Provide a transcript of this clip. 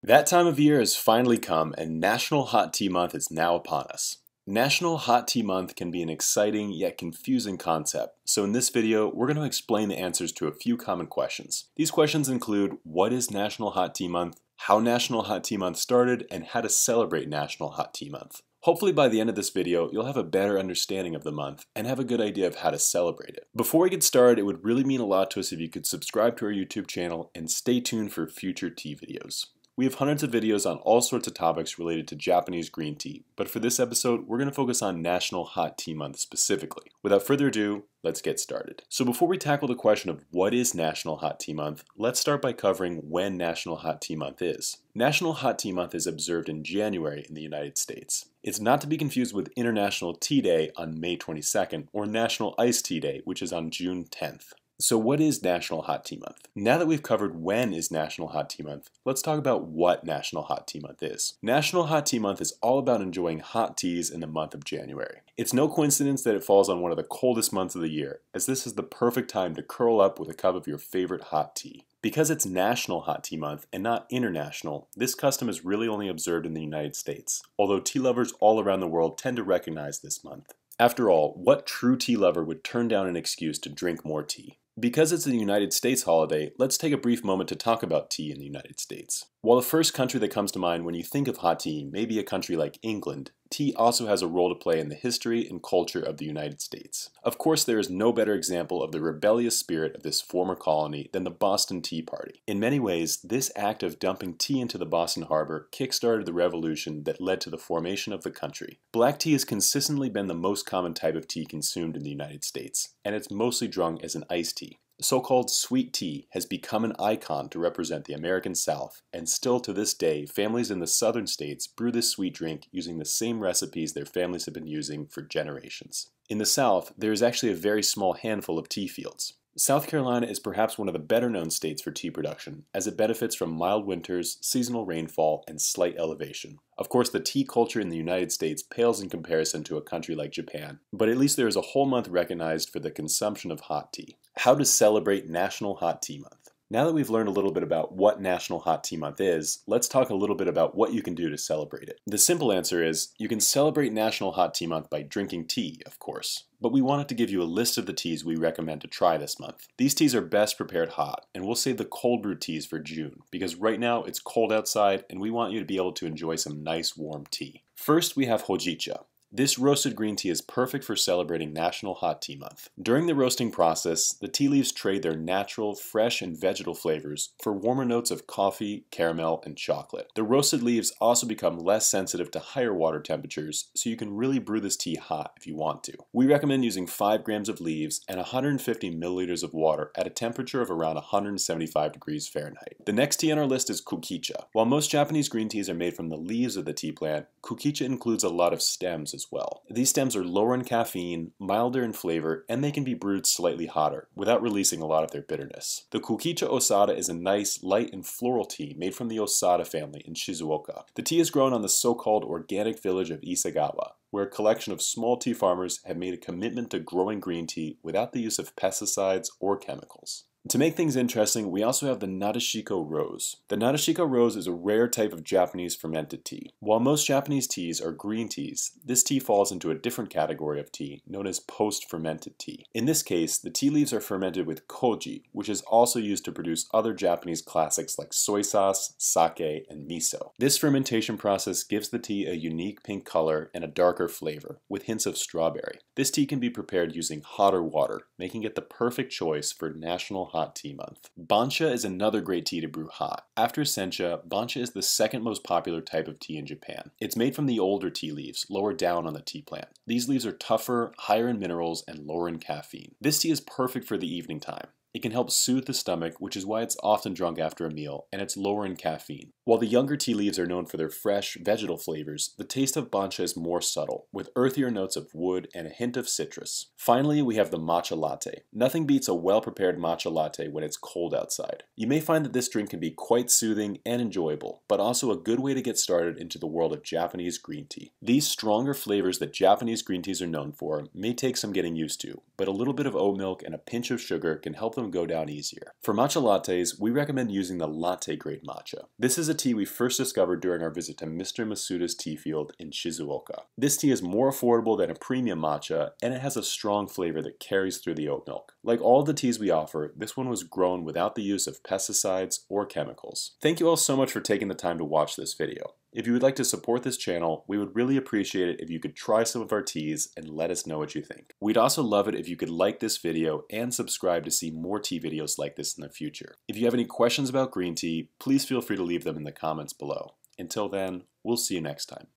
That time of year has finally come, and National Hot Tea Month is now upon us. National Hot Tea Month can be an exciting yet confusing concept, so in this video, we're going to explain the answers to a few common questions. These questions include what is National Hot Tea Month, how National Hot Tea Month started, and how to celebrate National Hot Tea Month. Hopefully by the end of this video, you'll have a better understanding of the month and have a good idea of how to celebrate it. Before we get started, it would really mean a lot to us if you could subscribe to our YouTube channel and stay tuned for future tea videos. We have hundreds of videos on all sorts of topics related to Japanese green tea, but for this episode, we're going to focus on National Hot Tea Month specifically. Without further ado, let's get started. So before we tackle the question of what is National Hot Tea Month, let's start by covering when National Hot Tea Month is. National Hot Tea Month is observed in January in the United States. It's not to be confused with International Tea Day on May 22nd or National Iced Tea Day, which is on June 10th. So what is National Hot Tea Month? Now that we've covered when is National Hot Tea Month, let's talk about what National Hot Tea Month is. National Hot Tea Month is all about enjoying hot teas in the month of January. It's no coincidence that it falls on one of the coldest months of the year, as this is the perfect time to curl up with a cup of your favorite hot tea. Because it's National Hot Tea Month and not international, this custom is really only observed in the United States, although tea lovers all around the world tend to recognize this month. After all, what true tea lover would turn down an excuse to drink more tea? Because it's a United States holiday, let's take a brief moment to talk about tea in the United States. While the first country that comes to mind when you think of hot tea may be a country like England, tea also has a role to play in the history and culture of the United States. Of course, there is no better example of the rebellious spirit of this former colony than the Boston Tea Party. In many ways, this act of dumping tea into the Boston Harbor kickstarted the revolution that led to the formation of the country. Black tea has consistently been the most common type of tea consumed in the United States, and it's mostly drunk as an iced tea. So-called sweet tea has become an icon to represent the American South, and still to this day, families in the southern states brew this sweet drink using the same recipes their families have been using for generations. In the South, there is actually a very small handful of tea fields. South Carolina is perhaps one of the better known states for tea production, as it benefits from mild winters, seasonal rainfall, and slight elevation. Of course, the tea culture in the United States pales in comparison to a country like Japan, but at least there is a whole month recognized for the consumption of hot tea. How to celebrate National Hot Tea Month. Now that we've learned a little bit about what National Hot Tea Month is, let's talk a little bit about what you can do to celebrate it. The simple answer is, you can celebrate National Hot Tea Month by drinking tea, of course. But we wanted to give you a list of the teas we recommend to try this month. These teas are best prepared hot, and we'll save the cold brew teas for June, because right now it's cold outside and we want you to be able to enjoy some nice warm tea. First we have Hojicha. This roasted green tea is perfect for celebrating National Hot Tea Month. During the roasting process, the tea leaves trade their natural, fresh, and vegetal flavors for warmer notes of coffee, caramel, and chocolate. The roasted leaves also become less sensitive to higher water temperatures, so you can really brew this tea hot if you want to. We recommend using 5 grams of leaves and 150 milliliters of water at a temperature of around 175 degrees Fahrenheit. The next tea on our list is Kukicha. While most Japanese green teas are made from the leaves of the tea plant, Kukicha includes a lot of stems as well. These stems are lower in caffeine, milder in flavor, and they can be brewed slightly hotter, without releasing a lot of their bitterness. The Kukicha Osada is a nice, light, and floral tea made from the Osada family in Shizuoka. The tea is grown on the so-called organic village of Isagawa, where a collection of small tea farmers have made a commitment to growing green tea without the use of pesticides or chemicals. To make things interesting, we also have the Nadeshiko Rose. The Nadeshiko Rose is a rare type of Japanese fermented tea. While most Japanese teas are green teas, this tea falls into a different category of tea, known as post-fermented tea. In this case, the tea leaves are fermented with koji, which is also used to produce other Japanese classics like soy sauce, sake, and miso. This fermentation process gives the tea a unique pink color and a darker flavor, with hints of strawberry. This tea can be prepared using hotter water, making it the perfect choice for National Hot Tea Month. Bancha is another great tea to brew hot. After sencha, Bancha is the second most popular type of tea in Japan. It's made from the older tea leaves, lower down on the tea plant. These leaves are tougher, higher in minerals, and lower in caffeine. This tea is perfect for the evening time. It can help soothe the stomach, which is why it's often drunk after a meal, and it's lower in caffeine. While the younger tea leaves are known for their fresh, vegetal flavors, the taste of Bancha is more subtle, with earthier notes of wood and a hint of citrus. Finally, we have the Matcha Latte. Nothing beats a well-prepared matcha latte when it's cold outside. You may find that this drink can be quite soothing and enjoyable, but also a good way to get started into the world of Japanese green tea. These stronger flavors that Japanese green teas are known for may take some getting used to, but a little bit of oat milk and a pinch of sugar can help them them go down easier. For matcha lattes, we recommend using the latte grade matcha. This is a tea we first discovered during our visit to Mr. Masuda's tea field in Shizuoka. This tea is more affordable than a premium matcha, and it has a strong flavor that carries through the oat milk. Like all the teas we offer, this one was grown without the use of pesticides or chemicals. Thank you all so much for taking the time to watch this video. If you would like to support this channel, we would really appreciate it if you could try some of our teas and let us know what you think. We'd also love it if you could like this video and subscribe to see more tea videos like this in the future. If you have any questions about green tea, please feel free to leave them in the comments below. Until then, we'll see you next time.